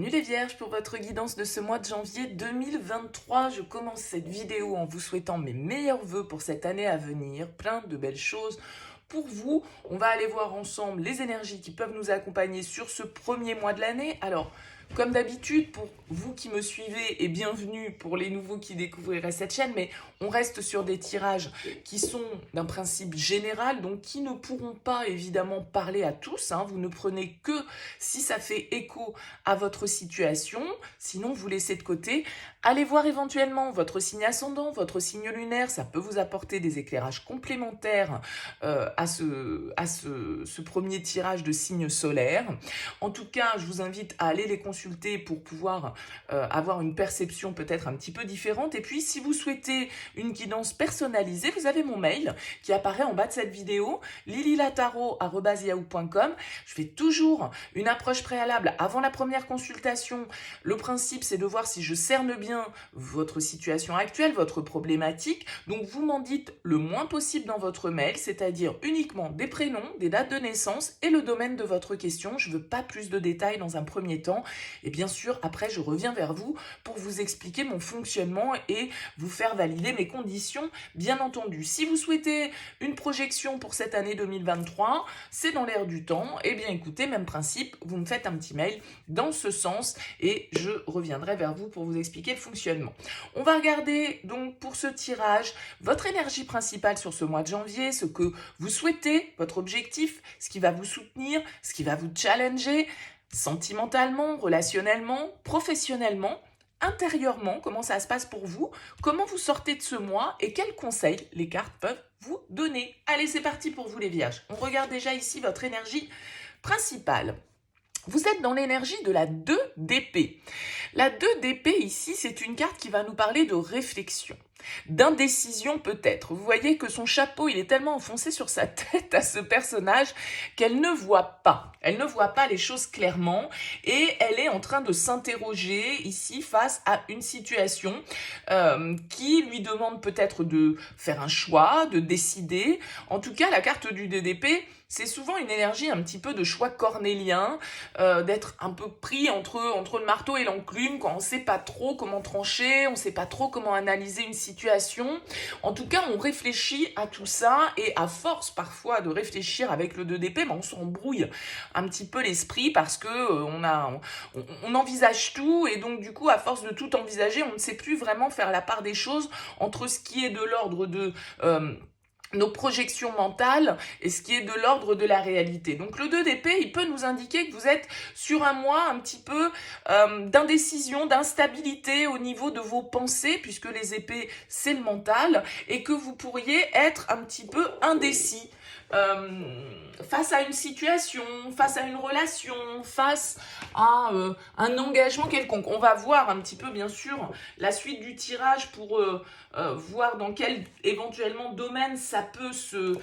Bienvenue les Vierges pour votre guidance de ce mois de janvier 2023. Je commence cette vidéo en vous souhaitant mes meilleurs vœux pour cette année à venir, plein de belles choses pour vous. On va aller voir ensemble les énergies qui peuvent nous accompagner sur ce premier mois de l'année. Alors, comme d'habitude, pour vous qui me suivez et bienvenue pour les nouveaux qui découvriraient cette chaîne, mais on reste sur des tirages qui sont d'un principe général, donc qui ne pourront pas évidemment parler à tous. Vous ne prenez que si ça fait écho à votre situation, sinon vous laissez de côté. Allez voir éventuellement votre signe ascendant, votre signe lunaire, ça peut vous apporter des éclairages complémentaires à ce premier tirage de signe solaire. En tout cas, je vous invite à aller les consulter pour pouvoir avoir une perception peut-être un petit peu différente. Et puis, si vous souhaitez une guidance personnalisée, vous avez mon mail qui apparaît en bas de cette vidéo, lililataro@yahoo.com. Je fais toujours une approche préalable avant la première consultation. Le principe, c'est de voir si je cerne bien votre situation actuelle, votre problématique. Donc, vous m'en dites le moins possible dans votre mail, c'est-à-dire uniquement des prénoms, des dates de naissance et le domaine de votre question. Je ne veux pas plus de détails dans un premier temps. Et bien sûr, après, je reviens vers vous pour vous expliquer mon fonctionnement et vous faire valider mes conditions, bien entendu. Si vous souhaitez une projection pour cette année 2023, c'est dans l'air du temps. Eh bien, écoutez, même principe, vous me faites un petit mail dans ce sens et je reviendrai vers vous pour vous expliquer le fonctionnement. On va regarder donc pour ce tirage votre énergie principale sur ce mois de janvier, ce que vous souhaitez, votre objectif, ce qui va vous soutenir, ce qui va vous challenger, sentimentalement, relationnellement, professionnellement, intérieurement, comment ça se passe pour vous, comment vous sortez de ce mois et quels conseils les cartes peuvent vous donner. Allez, c'est parti pour vous les Vierges. On regarde déjà ici votre énergie principale. Vous êtes dans l'énergie de la 2 d'épée. La 2 d'épée ici, c'est une carte qui va nous parler de réflexion, d'indécision peut-être. Vous voyez que son chapeau, il est tellement enfoncé sur sa tête à ce personnage qu'elle ne voit pas. Elle ne voit pas les choses clairement et elle est en train de s'interroger ici face à une situation qui lui demande peut-être de faire un choix, de décider. En tout cas, la carte du 2 d'épée, c'est souvent une énergie un petit peu de choix cornélien, d'être un peu pris entre le marteau et l'enclume, quand on ne sait pas trop comment trancher, on ne sait pas trop comment analyser une situation. En tout cas, on réfléchit à tout ça et à force parfois de réfléchir avec le 2 d'épée, on s'embrouille un petit peu l'esprit parce que on envisage tout et donc du coup, à force de tout envisager, on ne sait plus vraiment faire la part des choses entre ce qui est de l'ordre de nos projections mentales et ce qui est de l'ordre de la réalité. Donc le 2 d'épée, il peut nous indiquer que vous êtes sur un mois un petit peu d'indécision, d'instabilité au niveau de vos pensées, puisque les épées, c'est le mental, et que vous pourriez être un petit peu indécis. Face à une situation, face à une relation, face à un engagement quelconque. On va voir un petit peu, bien sûr, la suite du tirage pour voir dans quel éventuellement domaine ça peut se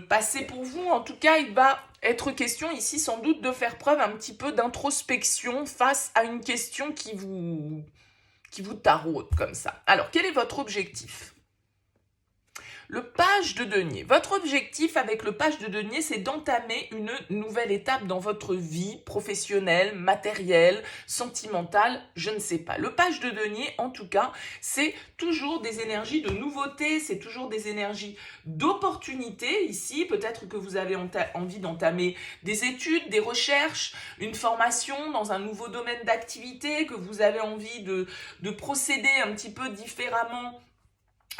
passer pour vous. En tout cas, il va être question ici sans doute de faire preuve un petit peu d'introspection face à une question qui vous taraude comme ça. Alors, quel est votre objectif ? Le page de denier. Votre objectif avec le page de denier, c'est d'entamer une nouvelle étape dans votre vie professionnelle, matérielle, sentimentale, je ne sais pas. Le page de denier, en tout cas, c'est toujours des énergies de nouveauté, c'est toujours des énergies d'opportunité ici. Peut-être que vous avez envie d'entamer des études, des recherches, une formation dans un nouveau domaine d'activité, que vous avez envie de procéder un petit peu différemment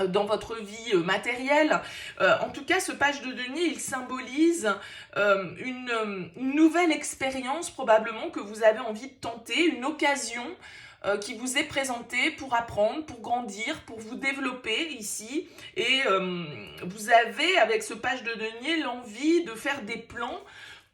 dans votre vie matérielle. En tout cas, ce page de denier, il symbolise une nouvelle expérience probablement que vous avez envie de tenter, une occasion qui vous est présentée pour apprendre, pour grandir, pour vous développer ici. Et vous avez, avec ce page de denier, l'envie de faire des plans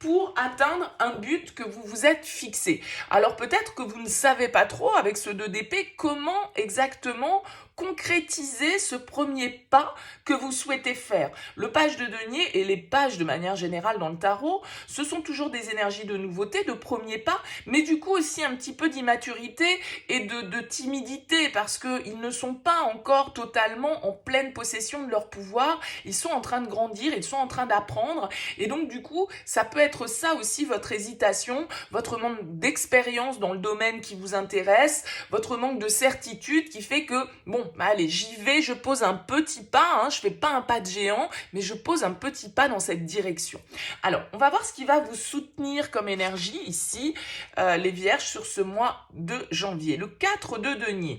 pour atteindre un but que vous vous êtes fixé. Alors peut-être que vous ne savez pas trop, avec ce 2 d'épée, comment exactement concrétiser ce premier pas que vous souhaitez faire. Le page de denier et les pages de manière générale dans le tarot, ce sont toujours des énergies de nouveauté, de premier pas, mais du coup aussi un petit peu d'immaturité et de timidité parce qu'ils ne sont pas encore totalement en pleine possession de leur pouvoir. Ils sont en train de grandir, ils sont en train d'apprendre et donc du coup, ça peut être ça aussi votre hésitation, votre manque d'expérience dans le domaine qui vous intéresse, votre manque de certitude qui fait que, bon, allez, j'y vais, je pose un petit pas, je fais pas un pas de géant, mais je pose un petit pas dans cette direction. Alors, on va voir ce qui va vous soutenir comme énergie ici, les Vierges, sur ce mois de janvier. Le 4 de denier.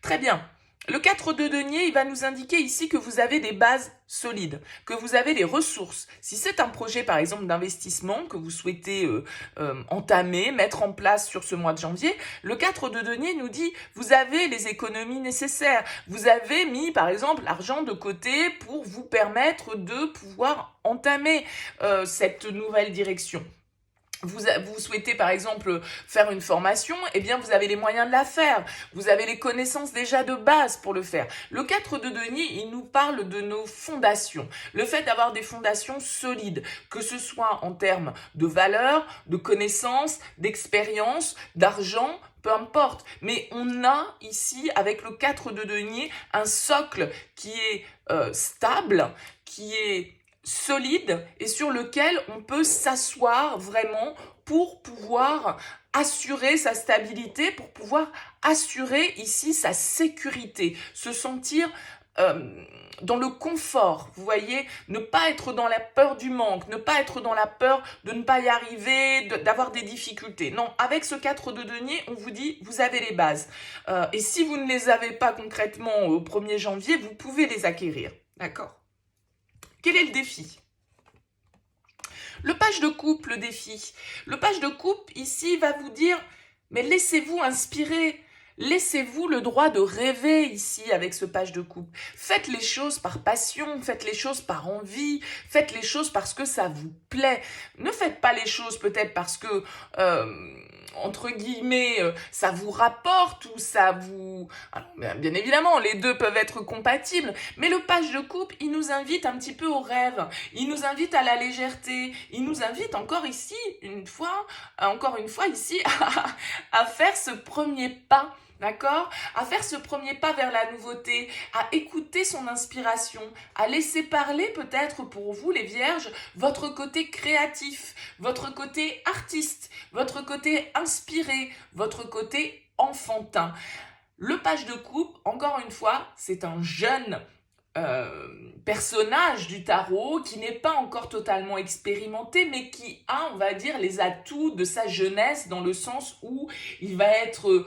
Très bien. Le 4 de denier, il va nous indiquer ici que vous avez des bases solides, que vous avez des ressources. Si c'est un projet, par exemple, d'investissement que vous souhaitez entamer, mettre en place sur ce mois de janvier, le 4 de denier nous dit, vous avez les économies nécessaires. Vous avez mis, par exemple, l'argent de côté pour vous permettre de pouvoir entamer cette nouvelle direction. Vous souhaitez par exemple faire une formation, eh bien vous avez les moyens de la faire, vous avez les connaissances déjà de base pour le faire. Le 4 de denier, il nous parle de nos fondations, le fait d'avoir des fondations solides, que ce soit en termes de valeurs, de connaissances, d'expérience, d'argent, peu importe. Mais on a ici, avec le 4 de denier, un socle qui est stable, qui est solide et sur lequel on peut s'asseoir vraiment pour pouvoir assurer sa stabilité, pour pouvoir assurer ici sa sécurité, se sentir dans le confort, vous voyez, ne pas être dans la peur du manque, ne pas être dans la peur de ne pas y arriver, d'avoir des difficultés. Non, avec ce 4 de denier, on vous dit, vous avez les bases. Et si vous ne les avez pas concrètement au 1er janvier, vous pouvez les acquérir. D'accord ? Quel est le défi ? Le page de coupe, le défi. Le page de coupe, ici, va vous dire, mais laissez-vous inspirer. Laissez-vous le droit de rêver ici avec ce page de coupe. Faites les choses par passion, faites les choses par envie, faites les choses parce que ça vous plaît. Ne faites pas les choses peut-être parce que, entre guillemets, ça vous rapporte ou ça vous... Alors, bien évidemment, les deux peuvent être compatibles, mais le page de coupe, il nous invite un petit peu au rêve, il nous invite à la légèreté, il nous invite encore une fois ici, à faire ce premier pas. D'accord ? À faire ce premier pas vers la nouveauté, à écouter son inspiration, à laisser parler peut-être pour vous les Vierges, votre côté créatif, votre côté artiste, votre côté inspiré, votre côté enfantin. Le page de coupe, encore une fois, c'est un jeune personnage du tarot qui n'est pas encore totalement expérimenté mais qui a, on va dire, les atouts de sa jeunesse dans le sens où il va être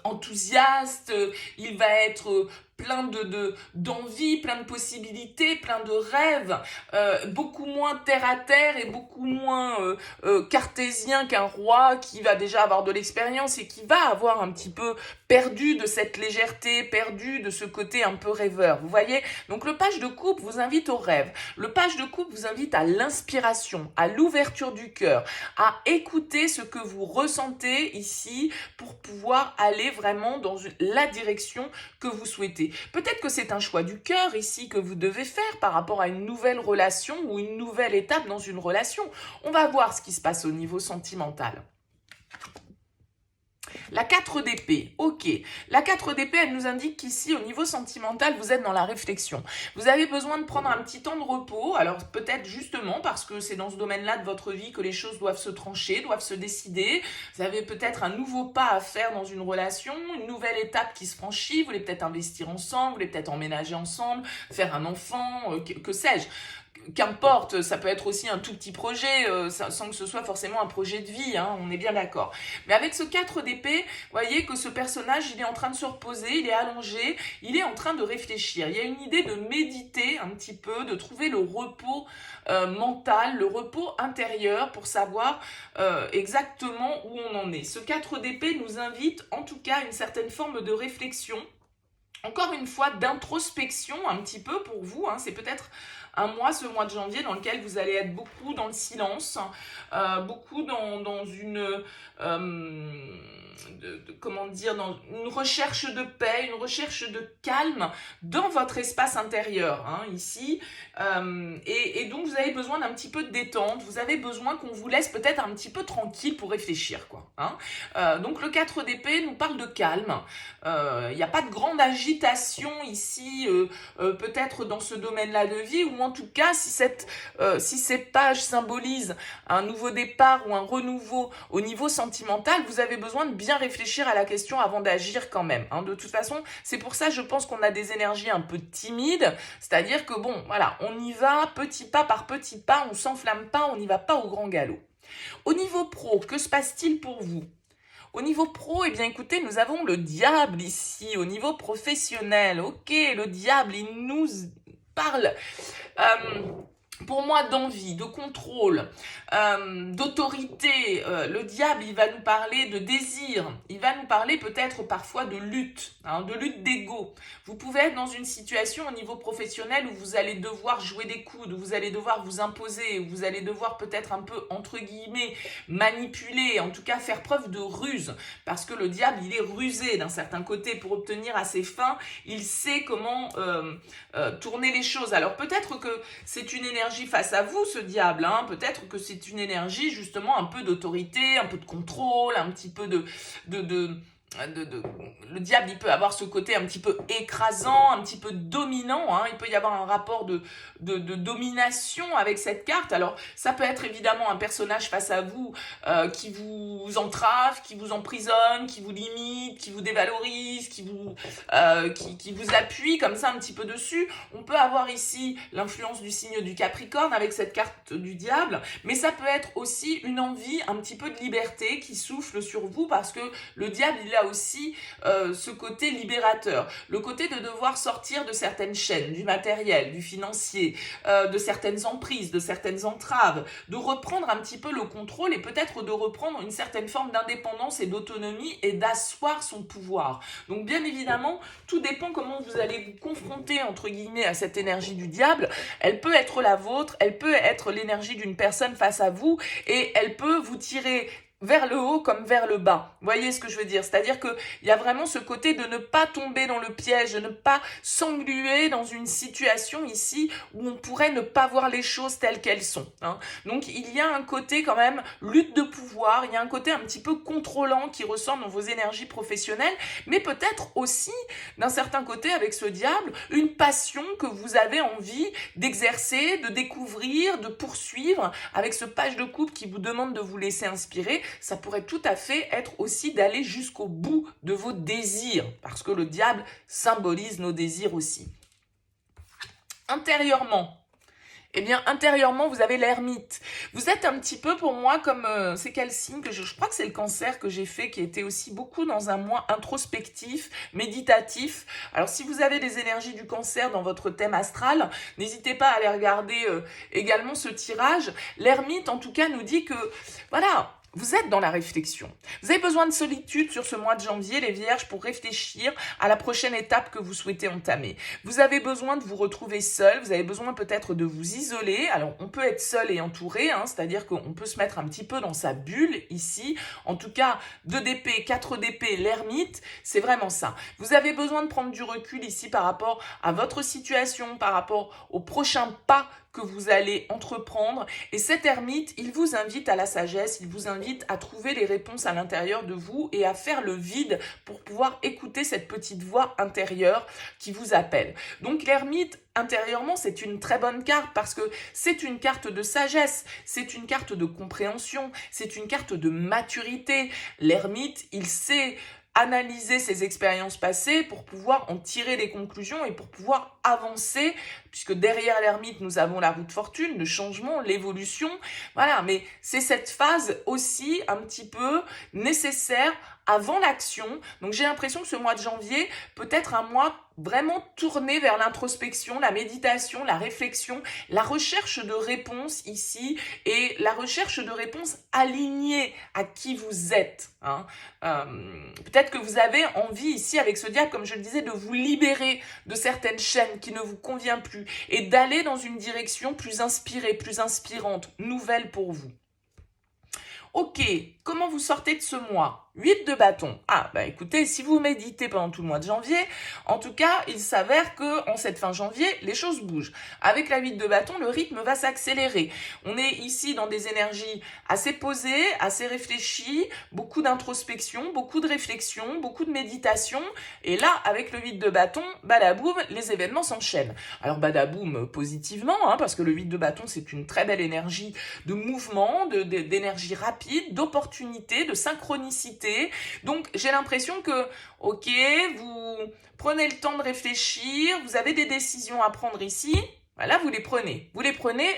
enthousiaste, il va être plein d'envie, plein de possibilités, plein de rêves, beaucoup moins terre à terre et beaucoup moins cartésien qu'un roi qui va déjà avoir de l'expérience et qui va avoir un petit peu perdu de cette légèreté, perdu de ce côté un peu rêveur. Vous voyez ? Donc le page de coupe vous invite au rêve. Le page de coupe vous invite à l'inspiration, à l'ouverture du cœur, à écouter ce que vous ressentez ici pour pouvoir aller vraiment dans la direction que vous souhaitez. Peut-être que c'est un choix du cœur ici que vous devez faire par rapport à une nouvelle relation ou une nouvelle étape dans une relation. On va voir ce qui se passe au niveau sentimental. La 4 d'épée, ok. La 4 d'épée, elle nous indique qu'ici, au niveau sentimental, vous êtes dans la réflexion. Vous avez besoin de prendre un petit temps de repos, alors peut-être justement parce que c'est dans ce domaine-là de votre vie que les choses doivent se trancher, doivent se décider. Vous avez peut-être un nouveau pas à faire dans une relation, une nouvelle étape qui se franchit, vous voulez peut-être investir ensemble, vous voulez peut-être emménager ensemble, faire un enfant, que sais-je. Qu'importe, ça peut être aussi un tout petit projet, sans que ce soit forcément un projet de vie, on est bien d'accord. Mais avec ce 4 d'épée, vous voyez que ce personnage, il est en train de se reposer, il est allongé, il est en train de réfléchir. Il y a une idée de méditer un petit peu, de trouver le repos mental, le repos intérieur pour savoir exactement où on en est. Ce 4 d'épée nous invite en tout cas à une certaine forme de réflexion. encore une fois, d'introspection un petit peu pour vous. Hein. C'est peut-être un mois, ce mois de janvier, dans lequel vous allez être beaucoup dans le silence, beaucoup dans une... comment dire, dans une recherche de paix, une recherche de calme dans votre espace intérieur, hein, ici. Et donc, vous avez besoin d'un petit peu de détente. Vous avez besoin qu'on vous laisse peut-être un petit peu tranquille pour réfléchir, quoi. Hein. Donc, le 4 d'épée nous parle de calme. Il n'y a pas de grande agitation ici, peut-être dans ce domaine-là de vie, ou en tout cas, si ces pages symbolisent un nouveau départ ou un renouveau au niveau sentimental, vous avez besoin de bien réfléchir à la question avant d'agir quand même. Hein. De toute façon, c'est pour ça, je pense qu'on a des énergies un peu timides, c'est-à-dire que bon, voilà, on y va petit pas par petit pas, on s'enflamme pas, on n'y va pas au grand galop. Au niveau pro, que se passe-t-il pour vous ? Au niveau pro, eh bien écoutez, nous avons le diable ici, au niveau professionnel. Ok, le diable, il nous parle... pour moi, d'envie, de contrôle, d'autorité. Le diable, il va nous parler de désir. Il va nous parler peut-être parfois de lutte, hein, de lutte d'ego. Vous pouvez être dans une situation au niveau professionnel où vous allez devoir jouer des coudes, où vous allez devoir vous imposer, où vous allez devoir peut-être un peu, entre guillemets, manipuler, en tout cas faire preuve de ruse. Parce que le diable, il est rusé d'un certain côté pour obtenir à ses fins. Il sait comment tourner les choses. Alors peut-être que c'est une énergie face à vous, ce diable, hein. Peut-être que c'est une énergie justement un peu d'autorité, un peu de contrôle, un petit peu le diable, il peut avoir ce côté un petit peu écrasant, un petit peu dominant, hein. Il peut y avoir un rapport de domination avec cette carte. Alors, ça peut être évidemment un personnage face à vous qui vous entrave, qui vous emprisonne, qui vous limite, qui vous dévalorise, qui vous appuie comme ça un petit peu dessus. On peut avoir ici l'influence du signe du Capricorne avec cette carte du diable, mais ça peut être aussi une envie un petit peu de liberté qui souffle sur vous parce que le diable, il a aussi ce côté libérateur, le côté de devoir sortir de certaines chaînes, du matériel, du financier, de certaines emprises, de certaines entraves, de reprendre un petit peu le contrôle et peut-être de reprendre une certaine forme d'indépendance et d'autonomie et d'asseoir son pouvoir. Donc bien évidemment, tout dépend comment vous allez vous confronter entre guillemets à cette énergie du diable. Elle peut être la vôtre, elle peut être l'énergie d'une personne face à vous et elle peut vous tirer vers le haut comme vers le bas. Vous voyez ce que je veux dire? C'est-à-dire qu'il y a vraiment ce côté de ne pas tomber dans le piège, de ne pas s'engluer dans une situation ici où on pourrait ne pas voir les choses telles qu'elles sont. Hein. Donc il y a un côté quand même lutte de pouvoir, il y a un côté un petit peu contrôlant qui ressort dans vos énergies professionnelles, mais peut-être aussi d'un certain côté avec ce diable, une passion que vous avez envie d'exercer, de découvrir, de poursuivre avec ce page de coupe qui vous demande de vous laisser inspirer. Ça pourrait tout à fait être aussi d'aller jusqu'au bout de vos désirs, parce que le diable symbolise nos désirs aussi. Intérieurement, eh bien, intérieurement, vous avez l'ermite. Vous êtes un petit peu pour moi comme... c'est quel signe que je crois que c'est le cancer que j'ai fait, qui était aussi beaucoup dans un mois introspectif, méditatif. Alors, si vous avez des énergies du cancer dans votre thème astral, n'hésitez pas à aller regarder également ce tirage. L'ermite, en tout cas, nous dit que... Voilà, vous êtes dans la réflexion. Vous avez besoin de solitude sur ce mois de janvier, les vierges, pour réfléchir à la prochaine étape que vous souhaitez entamer. Vous avez besoin de vous retrouver seul, vous avez besoin peut-être de vous isoler. Alors, on peut être seul et entouré, hein, c'est-à-dire qu'on peut se mettre un petit peu dans sa bulle ici. En tout cas, 2 d'épée, 4 d'épée, l'ermite, c'est vraiment ça. Vous avez besoin de prendre du recul ici par rapport à votre situation, par rapport au prochain pas que vous allez entreprendre. Et cet ermite, il vous invite à la sagesse, il vous invite à trouver les réponses à l'intérieur de vous et à faire le vide pour pouvoir écouter cette petite voix intérieure qui vous appelle. Donc l'ermite, intérieurement, c'est une très bonne carte parce que c'est une carte de sagesse, c'est une carte de compréhension, c'est une carte de maturité. L'ermite, il sait analyser ses expériences passées pour pouvoir en tirer des conclusions et pour pouvoir avancer, puisque derrière l'ermite, nous avons la roue de fortune, le changement, l'évolution. Voilà, mais c'est cette phase aussi un petit peu nécessaire avant l'action. Donc j'ai l'impression que ce mois de janvier peut être un mois vraiment tourné vers l'introspection, la méditation, la réflexion, la recherche de réponses ici et la recherche de réponses alignées à qui vous êtes. Hein. Peut-être que vous avez envie ici avec ce diable, comme je le disais, de vous libérer de certaines chaînes qui ne vous conviennent plus et d'aller dans une direction plus inspirée, plus inspirante, nouvelle pour vous. Ok, comment vous sortez de ce mois? 8 de bâton. Ah, bah écoutez, si vous méditez pendant tout le mois de janvier, en tout cas, il s'avère que en cette fin janvier, les choses bougent. Avec la 8 de bâton, le rythme va s'accélérer. On est ici dans des énergies assez posées, assez réfléchies, beaucoup d'introspection, beaucoup de réflexion, beaucoup de méditation. Et là, avec le 8 de bâton, badaboum, les événements s'enchaînent. Alors badaboum positivement, hein, parce que le 8 de bâton, c'est une très belle énergie de mouvement, d'énergie rapide, d'opportunité, de synchronicité. Donc, j'ai l'impression que, ok, vous prenez le temps de réfléchir, vous avez des décisions à prendre ici, voilà, vous les prenez.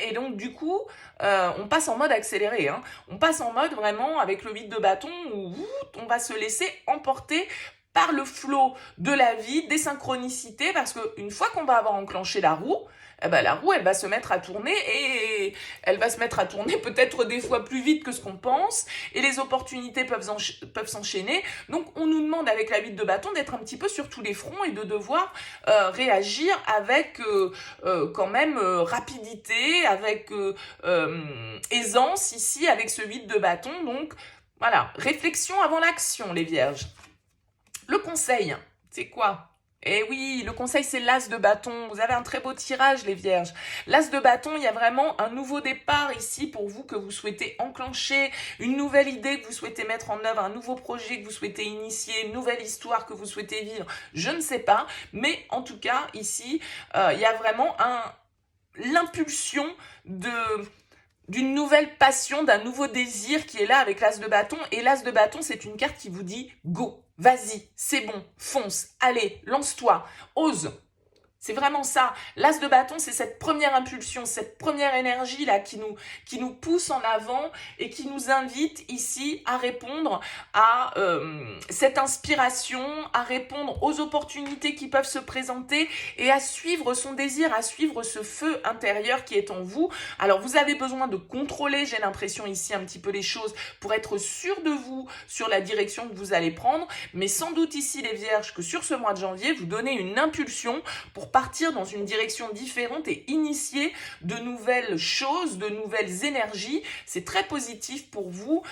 Et donc, du coup, on passe en mode accéléré. Hein. On passe en mode vraiment avec le 8 de bâton où on va se laisser emporter par le flot de la vie, des synchronicités, parce qu'une fois qu'on va avoir enclenché la roue, eh ben, la roue, elle va se mettre à tourner et elle va se mettre à tourner peut-être des fois plus vite que ce qu'on pense et les opportunités peuvent s'enchaîner. Donc, on nous demande avec la 8 de bâton d'être un petit peu sur tous les fronts et de devoir réagir avec quand même rapidité, avec aisance ici avec ce 8 de bâton. Donc, voilà, réflexion avant l'action, les vierges. Le conseil, c'est quoi? Eh oui, le conseil, c'est l'as de bâton. Vous avez un très beau tirage, les vierges. L'as de bâton, il y a vraiment un nouveau départ ici pour vous que vous souhaitez enclencher, une nouvelle idée que vous souhaitez mettre en œuvre, un nouveau projet que vous souhaitez initier, une nouvelle histoire que vous souhaitez vivre. Je ne sais pas, mais en tout cas, ici, il y a vraiment l'impulsion d'une nouvelle passion, d'un nouveau désir qui est là avec l'as de bâton. Et l'as de bâton, c'est une carte qui vous dit « Go, vas-y, c'est bon, fonce, allez, lance-toi, ose ». C'est vraiment ça. L'as de bâton, c'est cette première impulsion, cette première énergie là qui nous pousse en avant et qui nous invite ici à répondre à cette inspiration, à répondre aux opportunités qui peuvent se présenter et à suivre son désir, à suivre ce feu intérieur qui est en vous. Alors, vous avez besoin de contrôler, j'ai l'impression ici un petit peu les choses pour être sûr de vous sur la direction que vous allez prendre, mais sans doute ici les vierges que sur ce mois de janvier, vous donnez une impulsion pour partir dans une direction différente et initier de nouvelles choses, de nouvelles énergies. C'est très positif pour vous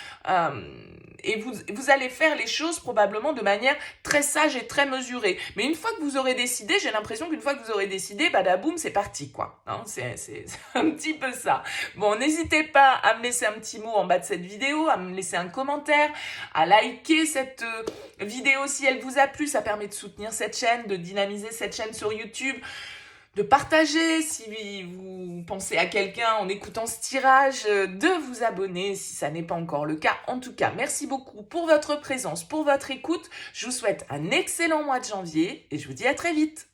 et vous allez faire les choses probablement de manière très sage et très mesurée. Mais une fois que vous aurez décidé, j'ai l'impression qu'une fois que vous aurez décidé, badaboum, c'est parti quoi. Hein, c'est un petit peu ça. Bon, n'hésitez pas à me laisser un petit mot en bas de cette vidéo, à me laisser un commentaire, à liker cette vidéo si elle vous a plu. Ça permet de soutenir cette chaîne, de dynamiser cette chaîne sur YouTube, de partager si vous pensez à quelqu'un en écoutant ce tirage, de vous abonner si ça n'est pas encore le cas. En tout cas, merci beaucoup pour votre présence, pour votre écoute. Je vous souhaite un excellent mois de janvier et je vous dis à très vite.